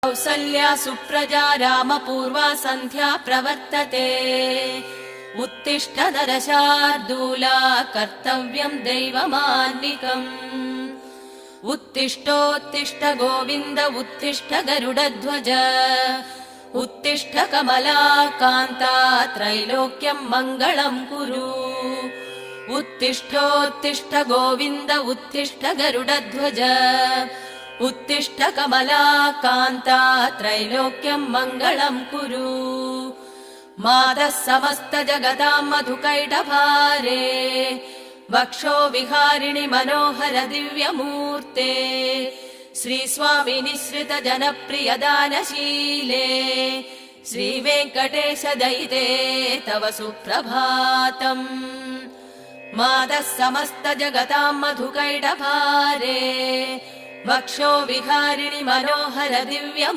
कौसल्या सुप्रजा रामपूर्वा सन्ध्या प्रवर्तते। उत्तिष्ठ नरशार्दूला कर्तव्यं दैवमान्निकम्। उत्तिष्ठोत्तिष्ठ गोविन्द उत्तिष्ठ गरुडध्वज। उत्तिष्ठ कमलाकान्ता त्रैलोक्यं मङ्गलं कुरु। उत्तिष्ठोत्तिष्ठ गोविन्द उत्तिष्ठ गरुडध्वज। उत्तिष्ठ कमलाकान्ता त्रैलोक्यं मङ्गलं कुरु। मातः समस्त जगतां मधुकैटभारे। वक्षो विहारिणि मनोहर दिव्यमूर्ते। श्रीस्वामि निःसृत जनप्रिय दानशीले। श्रीवेङ्कटेश दयिते तव सुप्रभातम्। मातः समस्त जगतां मधुकैटभारे। वक्षो विहारिणि मनोहर दिव्यमूर्ते।